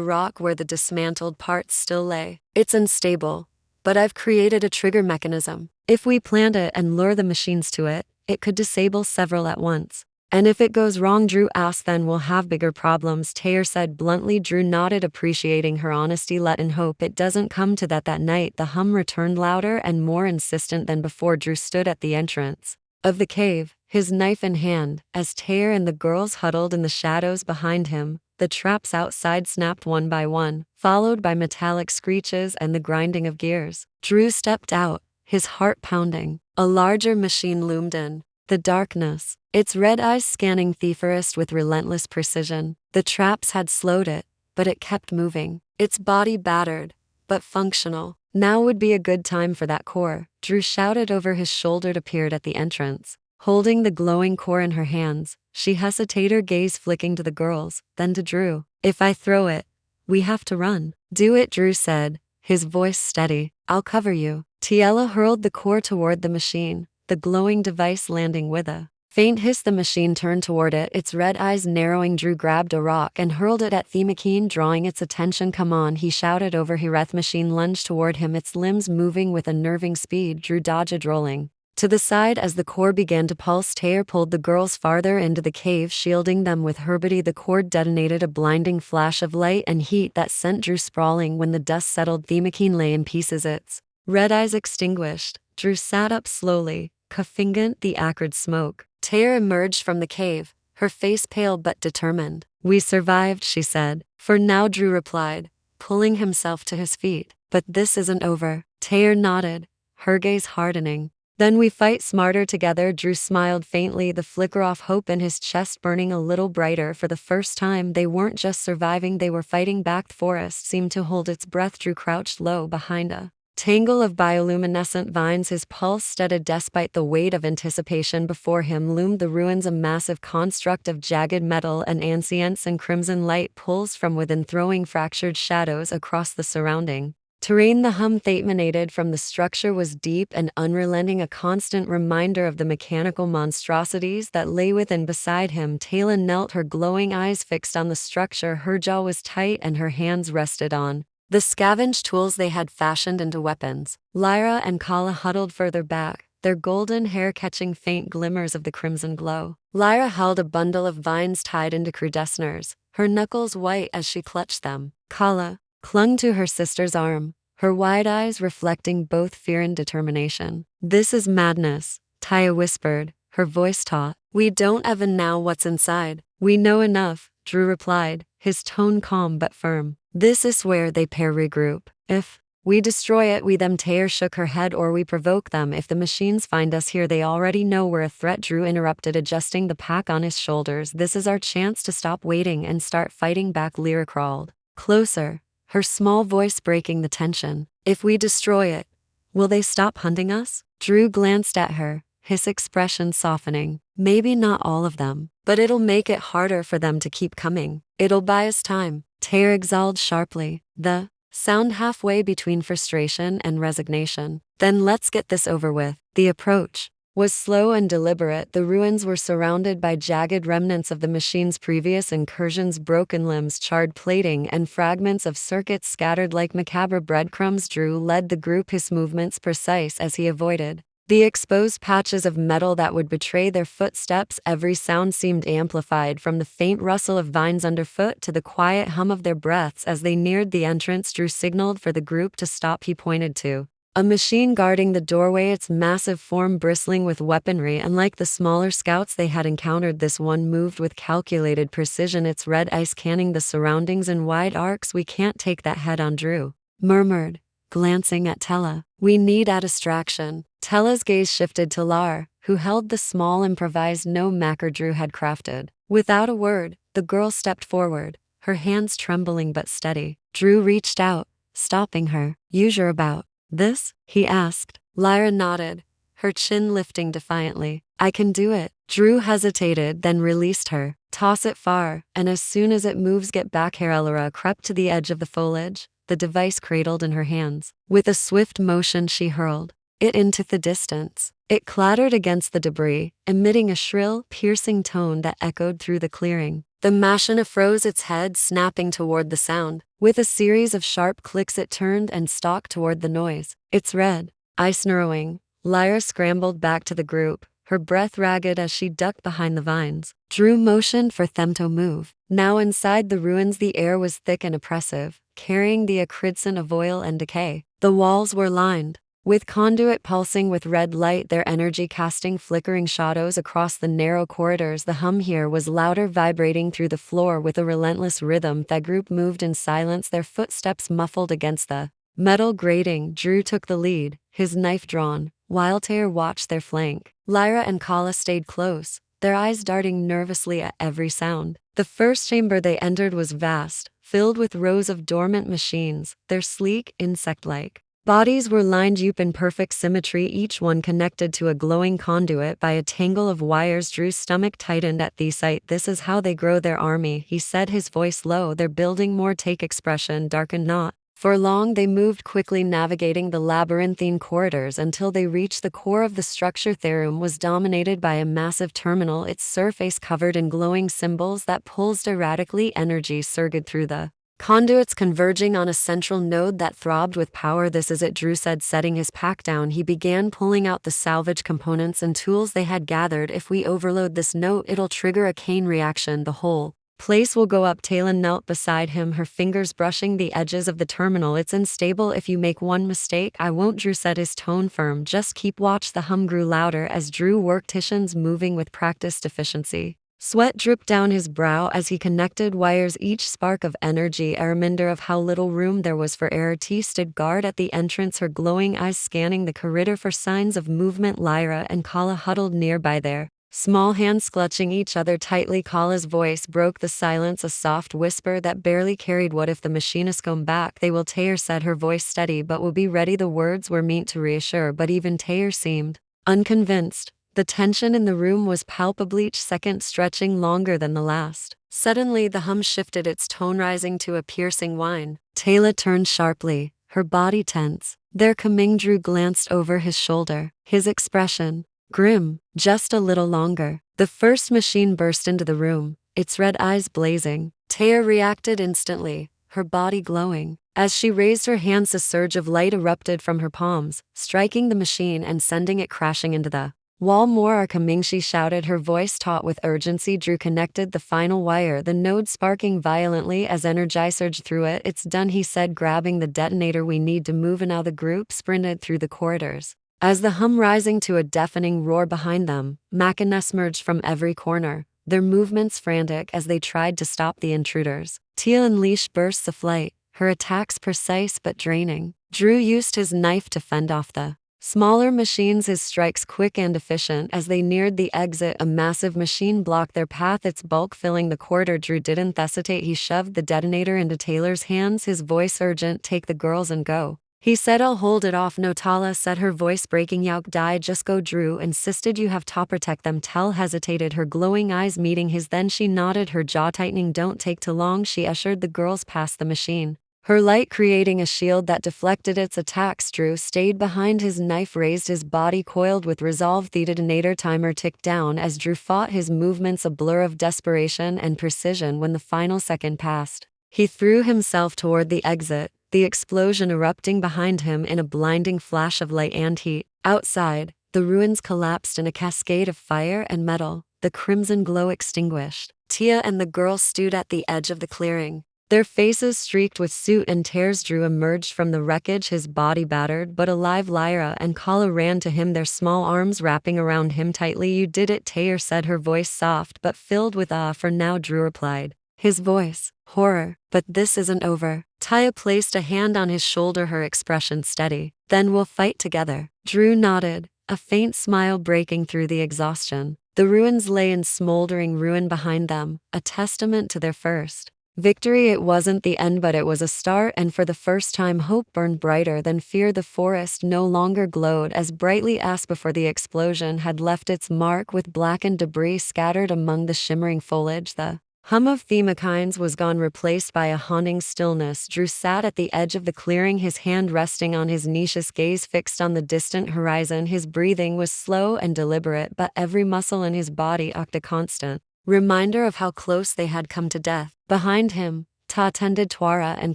rock where the dismantled parts still lay. It's unstable, but I've created a trigger mechanism. If we plant it and lure the machines to it, it could disable several at once. And if it goes wrong, Drew asked, then we'll have bigger problems, Taylor said bluntly. Drew nodded, appreciating her honesty. Let in hope it doesn't come to that. That night, the hum returned, louder and more insistent than before. Drew stood at the entrance of the cave, his knife in hand, as Taylor and the girls huddled in the shadows behind him. The traps outside snapped one by one, followed by metallic screeches and the grinding of gears. Drew stepped out, his heart pounding. A larger machine loomed in the darkness, its red eyes scanning the forest with relentless precision. The traps had slowed it, but it kept moving, its body battered, but functional. Now would be a good time for that core, Drew shouted over his shoulder. It appeared at the entrance, holding the glowing core in her hands. She hesitated, her gaze flicking to the girls, then to Drew. If I throw it, we have to run. Do it, Drew said, his voice steady. I'll cover you. Tiella hurled the core toward the machine, the glowing device landing with a Faint hiss, the machine turned toward it, its red eyes narrowing. Drew grabbed a rock and hurled it at Themyscira, drawing its attention. Come on, he shouted over Hireth. Machine lunged toward him, its limbs moving with unnerving speed. Drew dodged, rolling to the side as the core began to pulse. Tear pulled the girls farther into the cave, shielding them with her body. The cord detonated, a blinding flash of light and heat that sent Drew sprawling. When the dust settled, Themyscira lay in pieces, its red eyes extinguished. Drew sat up slowly, coughing the acrid smoke. Tear emerged from the cave, her face pale but determined. We survived, she said. For now, Drew replied, pulling himself to his feet. But this isn't over. Tear nodded, her gaze hardening. Then we fight smarter together. Drew smiled faintly, the flicker of hope in his chest burning a little brighter. For the first time, they weren't just surviving, they were fighting back. The forest seemed to hold its breath. Drew crouched low behind a tangle of bioluminescent vines, his pulse steadied. Despite the weight of anticipation before him loomed the ruins, a massive construct of jagged metal and ancients, and crimson light pulsed from within, throwing fractured shadows across the surrounding terrain. The hum that emanated from the structure was deep and unrelenting, a constant reminder of the mechanical monstrosities that lay within. Beside him, Taylor knelt, her glowing eyes fixed on the structure. Her jaw was tight and her hands rested on the scavenged tools they had fashioned into weapons. Lyra and Kala huddled further back, their golden hair catching faint glimmers of the crimson glow. Lyra held a bundle of vines tied into crudescners, her knuckles white as she clutched them. Kala clung to her sister's arm, her wide eyes reflecting both fear and determination. This is madness, Taya whispered, her voice taut. We don't even know what's inside. We know enough, Drew replied, his tone calm but firm. This is where they pair regroup. If we destroy it, we them. Tear shook her head. Or we provoke them. If the machines find us here, they already know we're a threat. Drew interrupted, adjusting the pack on his shoulders. This is our chance to stop waiting and start fighting back. Lyra crawled closer, her small voice breaking the tension. If we destroy it, will they stop hunting us? Drew glanced at her, his expression softening. Maybe not all of them, but it'll make it harder for them to keep coming. It'll buy us time. Tear exhaled sharply, the sound halfway between frustration and resignation. Then let's get this over with. The approach was slow and deliberate. The ruins were surrounded by jagged remnants of the machine's previous incursions, broken limbs, charred plating, and fragments of circuits scattered like macabre breadcrumbs. Drew led the group, his movements precise as he avoided the exposed patches of metal that would betray their footsteps. Every sound seemed amplified, from the faint rustle of vines underfoot to the quiet hum of their breaths as they neared the entrance. Drew signaled for the group to stop. He pointed to a machine guarding the doorway, its massive form bristling with weaponry. Unlike the smaller scouts they had encountered, this one moved with calculated precision, its red eyes scanning the surroundings in wide arcs. We can't take that head on, Drew murmured, glancing at Tella. We need a distraction. Tella's gaze shifted to Lar, who held the small improvised no-maker Drew had crafted. Without a word, the girl stepped forward, her hands trembling but steady. Drew reached out, stopping her. You sure about this? He asked. Lyra nodded, her chin lifting defiantly. I can do it. Drew hesitated, then released her. Toss it far, and as soon as it moves, get back here. Elora crept to the edge of the foliage, the device cradled in her hands. With a swift motion, she hurled it into the distance. It clattered against the debris, emitting a shrill, piercing tone that echoed through the clearing. The machine froze its head, snapping toward the sound. With a series of sharp clicks, it turned and stalked toward the noise, its red eyes narrowing. Lyra scrambled back to the group, her breath ragged as she ducked behind the vines. Drew motioned for them to move. Now inside the ruins, the air was thick and oppressive, carrying the acridson of oil and decay. The walls were lined with conduit pulsing with red light, their energy casting flickering shadows across the narrow corridors. The hum here was louder, vibrating through the floor with a relentless rhythm. The group moved in silence, their footsteps muffled against the metal grating. Drew took the lead, his knife drawn, while Tear watched their flank. Lyra and Kala stayed close, their eyes darting nervously at every sound. The first chamber they entered was vast, filled with rows of dormant machines, their sleek, insect-like bodies were lined up in perfect symmetry, each one connected to a glowing conduit by a tangle of wires. Drew's stomach tightened at the sight. This is how they grow their army, he said, his voice low. They're building more. Take expression darkened, not For long they moved quickly, navigating the labyrinthine corridors until they reached the core of the structure. The room was dominated by a massive terminal, its surface covered in glowing symbols that pulsed erratically, energy surged through the conduits converging on a central node that throbbed with power. "This is it," Drew said, setting his pack down. He began pulling out the salvage components and tools they had gathered. "If we overload this node, it'll trigger a chain reaction. The whole place will go up." Taylor knelt beside him, her fingers brushing the edges of the terminal. "It's unstable. If you make one mistake, I won't." Drew said, his tone firm. "Just keep watch." The hum grew louder as Drew worked, his moving with practiced efficiency. Sweat dripped down his brow as he connected wires, each spark of energy a reminder of how little room there was for error. T stood guard at the entrance, her glowing eyes scanning the corridor for signs of movement. Lyra and Kala huddled nearby, their small hands clutching each other tightly. Kala's voice broke the silence, a soft whisper that barely carried. "What if the machinists come back?" "They will," Taylor said, her voice steady, "but we'll be ready." The words were meant to reassure, but even Taylor seemed unconvinced. The tension in the room was palpable, each second stretching longer than the last. Suddenly the hum shifted, its tone rising to a piercing whine. Taylor turned sharply, her body tense. "They're coming." Drew glanced over his shoulder, his expression grim. "Just a little longer." The first machine burst into the room, its red eyes blazing. Taylor reacted instantly, her body glowing. As she raised her hands, a surge of light erupted from her palms, striking the machine and sending it crashing into the wall. "More are coming," she shouted, her voice taut with urgency. Drew connected the final wire, the node sparking violently as energy surged through it. "It's done," he said, grabbing the detonator. "We need to move." And now the group sprinted through the corridors, as the hum rising to a deafening roar behind them. Machinists emerged from every corner, their movements frantic as they tried to stop the intruders. Teal unleashed bursts of light, her attacks precise but draining. Drew used his knife to fend off the smaller machines, his strikes quick and efficient. As they neared the exit, a massive machine blocked their path, its bulk filling the corridor. Drew didn't hesitate. He shoved the detonator into Taylor's hands, his voice urgent. "Take the girls and go," he said. "I'll hold it off." "No," Tala said, her voice breaking. "Yauk die, just go." Drew insisted. "You have to protect them." Tal hesitated, her glowing eyes meeting his. Then she nodded, her jaw tightening. "Don't take too long." She ushered the girls past the machine, her light creating a shield that deflected its attacks. Drew stayed behind, his knife raised, his body coiled with resolve. The detonator timer ticked down as Drew fought, his movements a blur of desperation and precision. When the final second passed, he threw himself toward the exit, the explosion erupting behind him in a blinding flash of light and heat. Outside, the ruins collapsed in a cascade of fire and metal, the crimson glow extinguished. Tia and the girl stood at the edge of the clearing, their faces streaked with soot and tears. Drew emerged from the wreckage, his body battered but alive. Lyra and Kala ran to him, their small arms wrapping around him tightly. "You did it," Taylor said, her voice soft but filled with awe. "For now," Drew replied, his voice horror. "But this isn't over." Taya placed a hand on his shoulder, her expression steady. "Then we'll fight together." Drew nodded, a faint smile breaking through the exhaustion. The ruins lay in smoldering ruin behind them, a testament to their first victory. It wasn't the end, but it was a start, and for the first time hope burned brighter than fear. The forest no longer glowed as brightly as before. The explosion had left its mark, with blackened debris scattered among the shimmering foliage. The hum of themokines was gone, replaced by a haunting stillness. Drew sat at the edge of the clearing, his hand resting on his niche, his gaze fixed on the distant horizon. His breathing was slow and deliberate, but every muscle in his body acted a constant reminder of how close they had come to death. Behind him, Ta tended Twara and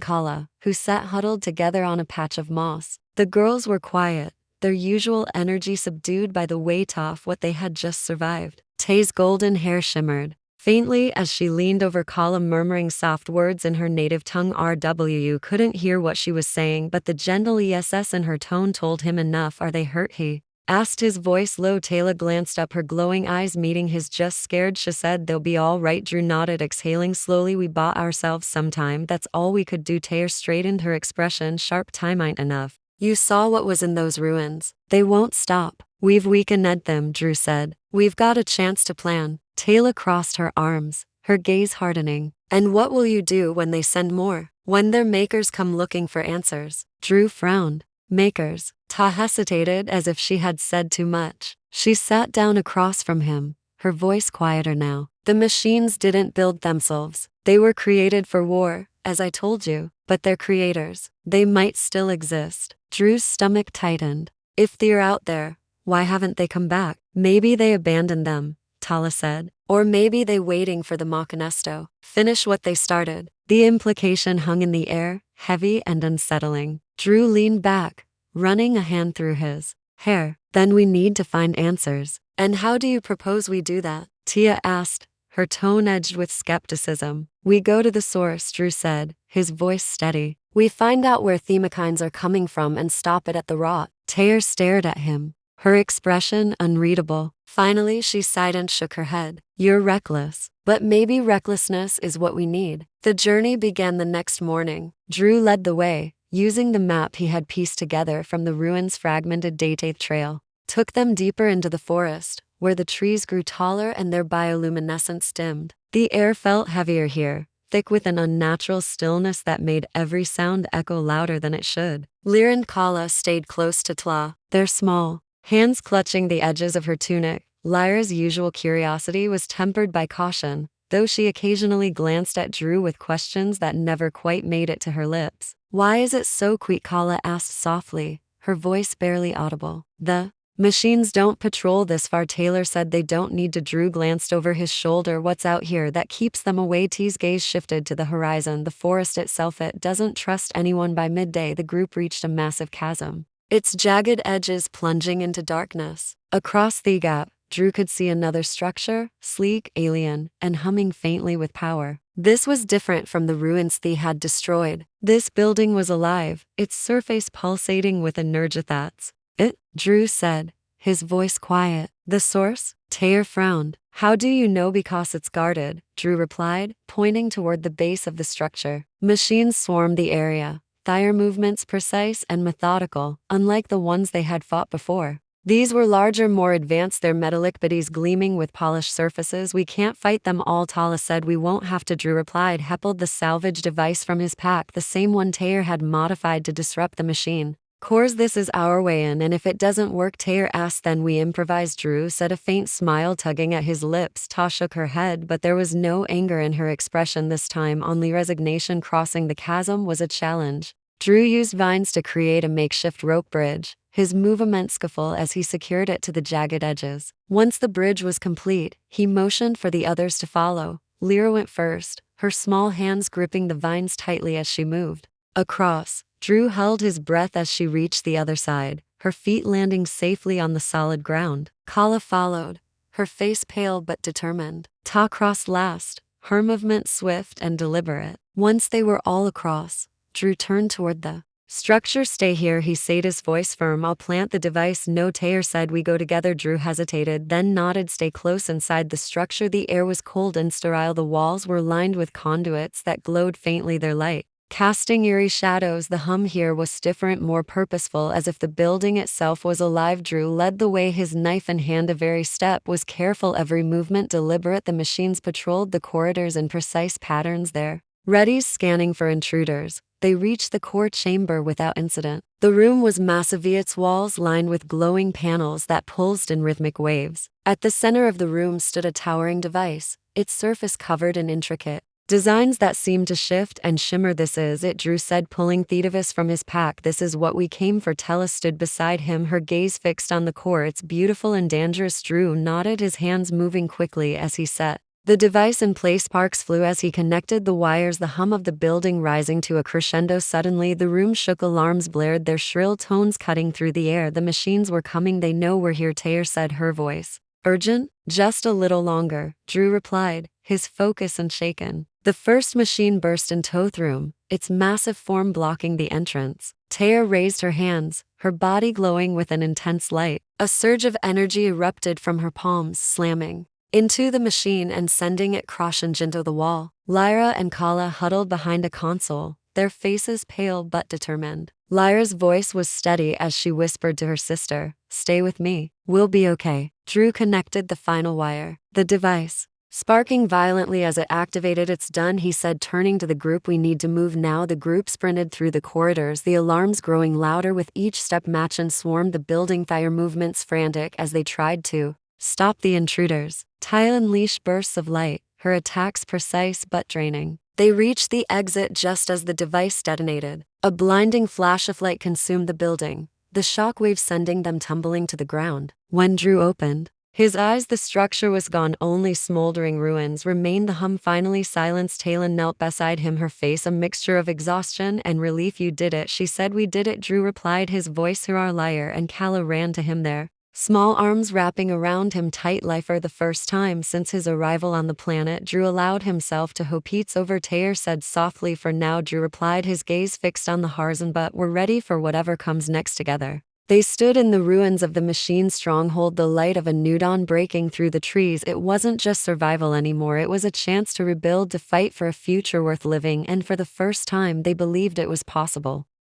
Kala, who sat huddled together on a patch of moss. The girls were quiet, their usual energy subdued by the weight of what they had just survived. Tay's golden hair shimmered faintly as she leaned over Kala, murmuring soft words in her native tongue. RW couldn't hear what she was saying, but the gentle ESS in her tone told him enough. "Are they hurt?" he asked, his voice low. Taylor glanced up, her glowing eyes meeting his. "Just scared," she said. "They'll be all right." Drew nodded, exhaling slowly. "We bought ourselves some time, that's all we could do." Taylor straightened, her expression sharp. "Time ain't enough. You saw what was in those ruins. They won't stop. We've weakened them," Drew said. "We've got a chance to plan." Taylor crossed her arms, her gaze hardening. "And what will you do when they send more? When their makers come looking for answers?" Drew frowned. "Makers?" Ta hesitated, as if she had said too much. She sat down across from him, her voice quieter now. "The machines didn't build themselves. They were created for war, as I told you, but they're creators. They might still exist. Drew's stomach tightened. If they're out there, why haven't they come back? Maybe they abandoned them, Tala said. Or maybe they waiting for the Macanesto. Finish what they started. The implication hung in the air, heavy and unsettling. Drew leaned back, running a hand through his hair. Then we need to find answers. And how do you propose we do that? Tia asked, her tone edged with skepticism. We go to the source, Drew said, his voice steady. We find out where themokines are coming from and stop it at the rot. Taylor stared at him, her expression unreadable. Finally, she sighed and shook her head. You're reckless. But maybe recklessness is what we need. The journey began the next morning. Drew led the way, using the map he had pieced together from the ruins' fragmented date trail. Took them deeper into the forest, where the trees grew taller and their bioluminescence dimmed. The air felt heavier here, thick with an unnatural stillness that made every sound echo louder than it should. Lyra and Kala stayed close to Tla, their small hands clutching the edges of her tunic. Lyra's usual curiosity was tempered by caution, though she occasionally glanced at Drew with questions that never quite made it to her lips. Why is it so quick? Kala asked softly, her voice barely audible. The machines don't patrol this far, Taylor said. They don't need to. Drew glanced over his shoulder. What's out here that keeps them away? T's gaze shifted to the horizon, the forest itself. It doesn't trust anyone. By midday, the group reached a massive chasm, its jagged edges plunging into darkness. Across the gap, Drew could see another structure, sleek, alien, and humming faintly with power. This was different from the ruins Thea had destroyed. This building was alive, its surface pulsating with energethats. It, Drew said, his voice quiet. The source? Taylor frowned. How do you know? Because it's guarded, Drew replied, pointing toward the base of the structure. Machines swarmed the area, their movements precise and methodical, unlike the ones they had fought before. These were larger, more advanced, their metallic bodies gleaming with polished surfaces. We can't fight them all, Tala said. We won't have to, Drew replied, pulled the salvage device from his pack, the same one Taylor had modified to disrupt the machine. Course, this is our way in, and if it doesn't work, Taylor asked, then we improvise, Drew said, a faint smile tugging at his lips. Ta shook her head, but there was no anger in her expression this time, only resignation. Crossing the chasm was a challenge. Drew used vines to create a makeshift rope bridge, his movement skillful as he secured it to the jagged edges. Once the bridge was complete, he motioned for the others to follow. Lyra went first, her small hands gripping the vines tightly as she moved across. Drew held his breath as she reached the other side, her feet landing safely on the solid ground. Kala followed, her face pale but determined. Ta crossed last, her movement swift and deliberate. Once they were all across, Drew turned toward the structure. Stay here, he said, his voice firm. I'll plant the device. No, Taylor said. We go together. Drew hesitated, then nodded. Stay close. Inside the structure, the air was cold and sterile. The walls were lined with conduits that glowed faintly, their light casting eerie shadows. The hum here was different, more purposeful, as if the building itself was alive. Drew led the way, his knife in hand. Every step was careful, every movement deliberate. The machines patrolled the corridors in precise patterns, their readies scanning for intruders. They reached the core chamber without incident. The room was massive, its walls lined with glowing panels that pulsed in rhythmic waves. At the center of the room stood a towering device, its surface covered in intricate designs that seemed to shift and shimmer. This is it, Drew said, pulling Theodivus from his pack. This is what we came for. Tella stood beside him, her gaze fixed on the core. It's beautiful and dangerous. Drew nodded, his hands moving quickly as he set the device in place. Sparks flew as he connected the wires, the hum of the building rising to a crescendo. Suddenly, the room shook. Alarms blared, their shrill tones cutting through the air. The machines were coming. They know we're here, Taylor said, her voice urgent. Just a little longer, Drew replied, his focus unshaken. The first machine burst into the room, its massive form blocking the entrance. Taylor raised her hands, her body glowing with an intense light. A surge of energy erupted from her palms, slamming into the machine and sending it crashing into the wall. Lyra and Kala huddled behind a console, their faces pale but determined. Lyra's voice was steady as she whispered to her sister, "Stay with me. We'll be okay." Drew connected the final wire. The device sparking violently as it activated. "It's done," he said, turning to the group. "We need to move now." The group sprinted through the corridors, the alarms growing louder with each step. Machen swarmed the building, their movements frantic as they tried to stop the intruders. Tyle unleashed bursts of light, her attacks precise but draining. They reached the exit just as the device detonated. A blinding flash of light consumed the building, the shockwave sending them tumbling to the ground. When Drew opened his eyes, the structure was gone, only smoldering ruins remained. The hum finally silenced. Talon knelt beside him, her face a mixture of exhaustion and relief. "You did it," she said. "We did it," Drew replied, his voice our liar, and Kala ran to him, their small arms wrapping around him tight. "For the first time since his arrival on the planet," Drew allowed himself to hope. "It's over," Taylor said softly. "For now," Drew replied, his gaze fixed on the horizon. "But we're ready for whatever comes next." Together they stood in the ruins of the machine stronghold, the light of a new dawn breaking through the trees. It wasn't just survival anymore, it was a chance to rebuild, to fight for a future worth living, and for the first time they believed it was possible.